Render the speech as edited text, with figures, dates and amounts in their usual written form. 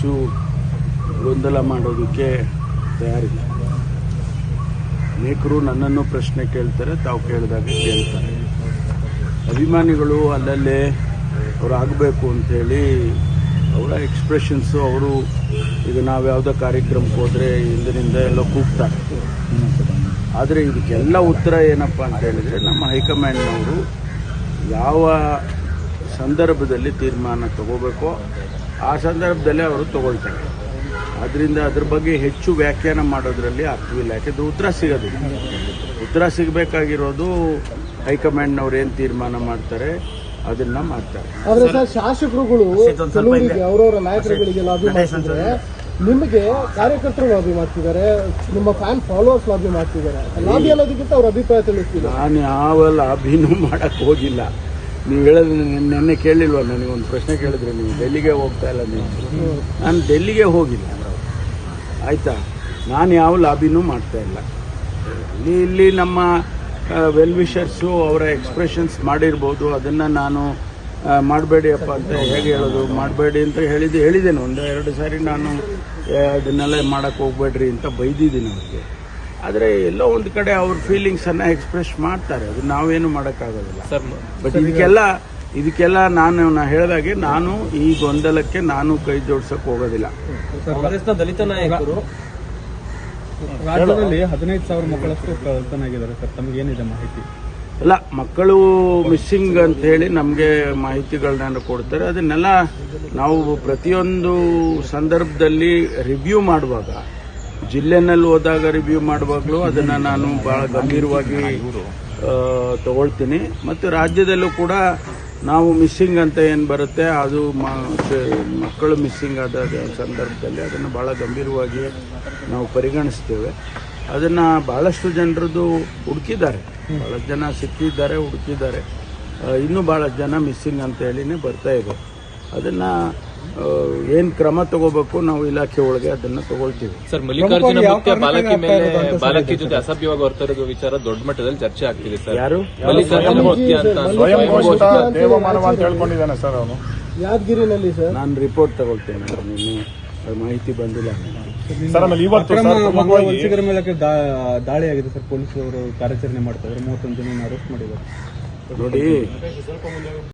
ಹೆಚ್ಚು ಗೊಂದಲ ಮಾಡೋದಕ್ಕೆ ತಯಾರಿಲ್ಲ. ಅನೇಕರು ನನ್ನನ್ನು ಪ್ರಶ್ನೆ ಕೇಳ್ತಾರೆ, ತಾವು ಕೇಳಿದಾಗ ಕೇಳ್ತಾರೆ. ಅಭಿಮಾನಿಗಳು ಅಲ್ಲಲ್ಲೇ ಅವ್ರು ಆಗಬೇಕು ಅಂಥೇಳಿ ಅವರ ಎಕ್ಸ್ಪ್ರೆಷನ್ಸು, ಅವರು ಈಗ ನಾವು ಯಾವುದೋ ಕಾರ್ಯಕ್ರಮಕ್ಕೆ ಹೋದರೆ ಹಿಂದಿನಿಂದ ಎಲ್ಲ ಕೂಗ್ತಾರೆ. ಆದರೆ ಇದಕ್ಕೆಲ್ಲ ಉತ್ತರ ಏನಪ್ಪ ಅಂತ ಹೇಳಿದರೆ, ನಮ್ಮ ಹೈಕಮಾಂಡ್ನವರು ಯಾವ ಸಂದರ್ಭದಲ್ಲಿ ತೀರ್ಮಾನ ತಗೋಬೇಕೋ ಆ ಸಂದರ್ಭದಲ್ಲೇ ಅವರು ತಗೊಳ್ತಾರೆ. ಆದ್ದರಿಂದ ಅದ್ರ ಬಗ್ಗೆ ಹೆಚ್ಚು ವ್ಯಾಖ್ಯಾನ ಮಾಡೋದ್ರಲ್ಲಿ ಅರ್ಥವಿಲ್ಲ. ಯಾಕೆಂದರೆ ಉತ್ತರ ಸಿಗೋದಿಲ್ಲ. ಉತ್ತರ ಸಿಗಬೇಕಾಗಿರೋದು ಹೈಕಮಾಂಡ್ನವ್ರು ಏನು ತೀರ್ಮಾನ ಮಾಡ್ತಾರೆ ಅದನ್ನ ಮಾಡ್ತಾರೆ. ಆದರೆ ಸರ್, ಶಾಸಕರುಗಳು ಕೆಲವರಿಗೆ ಅವರವರ ನಾಯಕರುಗಳಿಗೆ ಲಾಬಿ ಮಾಡ್ತಿದ್ದಾರೆ, ನಿಮಗೆ ಕಾರ್ಯಕರ್ತರು ಲಾಬಿ ಮಾಡ್ತಿದ್ದಾರೆ, ನಿಮ್ಮ ಫ್ಯಾನ್ ಫಾಲೋವರ್ಸ್ ಲಾಬಿ ಮಾಡ್ತಿದ್ದಾರೆ. ಲಾಬಿ ಅನ್ನೋದಕ್ಕಿಂತ ಅವ್ರ ಅಭಿಪ್ರಾಯ ತಿಳಿಸ್ತಿದ್ದಾರೆ. ನಾನು ಯಾವ ಲಾಬಿನೂ ಮಾಡಕ್ಕೆ ಹೋಗಿಲ್ಲ. ನೀವು ಹೇಳೋದು ನೆನ್ನೆ ಕೇಳಿಲ್ವ? ನನಗೊಂದು ಪ್ರಶ್ನೆ ಕೇಳಿದ್ರೆ, ನೀವು ಡೆಲ್ಲಿಗೆ ಹೋಗ್ತಾ ಇಲ್ಲ ನೀವು? ನಾನು ಡೆಲ್ಲಿಗೆ ಹೋಗಿಲ್ಲ, ಆಯಿತಾ. ನಾನು ಯಾವ ಲಾಬಿನೂ ಮಾಡ್ತಾ ಇಲ್ಲ. ಇಲ್ಲಿ ನಮ್ಮ ವೆಲ್ ವಿಷರ್ಸು ಅವರ ಎಕ್ಸ್ಪ್ರೆಷನ್ಸ್ ಮಾಡಿರ್ಬೋದು. ಅದನ್ನು ನಾನು ಮಾಡಬೇಡಿಯಪ್ಪ ಅಂತ ಹೇಗೆ ಹೇಳೋದು? ಮಾಡಬೇಡಿ ಅಂತ ಹೇಳಿದ್ದೇನೆ ಒಂದು 2 ಸಾರಿ. ನಾನು ಅದನ್ನೆಲ್ಲ ಮಾಡೋಕ್ಕೆ ಹೋಗ್ಬೇಡ್ರಿ ಅಂತ ಬೈದಿದ್ದೀನಿ ಅವ್ರಿಗೆ. ಆದರೆ ಎಲ್ಲೋ ಒಂದು ಕಡೆ ಅವ್ರ ಫೀಲಿಂಗ್ಸನ್ನು ಎಕ್ಸ್ಪ್ರೆಸ್ ಮಾಡ್ತಾರೆ, ಅದು ನಾವೇನು ಮಾಡೋಕ್ಕಾಗೋದಿಲ್ಲ. ಬಟ್ ಇದಕ್ಕೆಲ್ಲ ನಾನು ಹೇಳಿದಾಗೆ ನಾನು ಈ ಗೊಂದಲಕ್ಕೆ ನಾನು ಕೈ ಜೋಡ್ಸಕ್ಕೆ ಹೋಗೋದಿಲ್ಲ. ದಲಿತ ನಾಯಕರು ರಾಜ್ಯದಲ್ಲಿ 15,000 ಮಕ್ಕಳಷ್ಟು ಕಳ್ತನಾಗಿದ್ದಾರೆ ಸರ್, ತಮಗೇನಿದೆ ಮಾಹಿತಿ? ಅಲ್ಲ, ಮಕ್ಕಳು ಮಿಸ್ಸಿಂಗ್ ಅಂತ ಹೇಳಿ ನಮಗೆ ಮಾಹಿತಿಗಳನ್ನ ಕೊಡ್ತಾರೆ. ಅದನ್ನೆಲ್ಲ ನಾವು ಪ್ರತಿಯೊಂದು ಸಂದರ್ಭದಲ್ಲಿ ರಿವ್ಯೂ ಮಾಡುವಾಗ, ಜಿಲ್ಲೆನಲ್ಲಿ ಹೋದಾಗ ರಿವ್ಯೂ ಮಾಡುವಾಗಲೂ ಅದನ್ನು ನಾನು ಭಾಳ ಗಂಭೀರವಾಗಿ ತಗೊಳ್ತೀನಿ. ಮತ್ತು ರಾಜ್ಯದಲ್ಲೂ ಕೂಡ ನಾವು ಮಿಸ್ಸಿಂಗ್ ಅಂತ ಏನು ಬರುತ್ತೆ, ಅದು ಮಕ್ಕಳು ಮಿಸ್ಸಿಂಗ್ ಆದ ಸಂದರ್ಭದಲ್ಲಿ ಅದನ್ನು ಭಾಳ ಗಂಭೀರವಾಗಿ ನಾವು ಪರಿಗಣಿಸ್ತೇವೆ. ಅದನ್ನು ಭಾಳಷ್ಟು ಜನರದ್ದು ಹುಡುಕಿದ್ದಾರೆ, ಭಾಳಷ್ಟು ಜನ ಸಿಕ್ಕಿದ್ದಾರೆ, ಹುಡುಕಿದ್ದಾರೆ. ಇನ್ನೂ ಭಾಳಷ್ಟು ಜನ ಮಿಸ್ಸಿಂಗ್ ಅಂತ ಹೇಳಿನೇ ಬರ್ತಾ ಇದೆ. ಅದನ್ನು ಏನು ಕ್ರಮ ತಗೋಬೇಕು ನಾವು ಇಲಾಖೆ ಒಳಗೆ ಅದನ್ನು ತಗೊಳ್ತೀವಿ. ಸರ್, ಮಲ್ಲಿಕಾರ್ಜುನ ಮುಖ್ಯ ಬಾಲಕಿ ಜೊತೆ ಅಸಭ್ಯವಾಗಿ ಹೊರತರೋ ವಿಚಾರ ದೊಡ್ಡ ಮಟ್ಟದಲ್ಲಿ ಚರ್ಚೆ ಆಗ್ತಿದೆ ಸರ್. ಯಾರು? ಮಲ್ಲಿಕಾರ್ಜುನ ಮುಖ್ಯ ಅಂತ ದೇವಮಾನವ ಅಂತ ಹೇಳ್ಕೊಂಡಿದ್ದಾನೆ ಸರ್ ಅವನು ಯಾದಗಿರಿನಲ್ಲಿ. ಸರ್, ನಾನು ರಿಪೋರ್ಟ್ ತಗೊಳ್ತೇನೆ, ನಿನ್ನೆ ಮಾಹಿತಿ ಬಂದಿಲ್ಲ ಸರ್. ಆಮೇಲೆ ಇವತ್ತು ವಲಸಿಗರ ಮೇಲೆ ದಾಳಿ ಆಗಿದೆ ಸರ್, ಪೊಲೀಸರು ಕಾರ್ಯಾಚರಣೆ ಮಾಡ್ತಾ ಇದ್ದಾರೆ, 31 ಜನ ಅರೆಸ್ಟ್ ಮಾಡಿದ್ದಾರೆ ನೋಡಿ.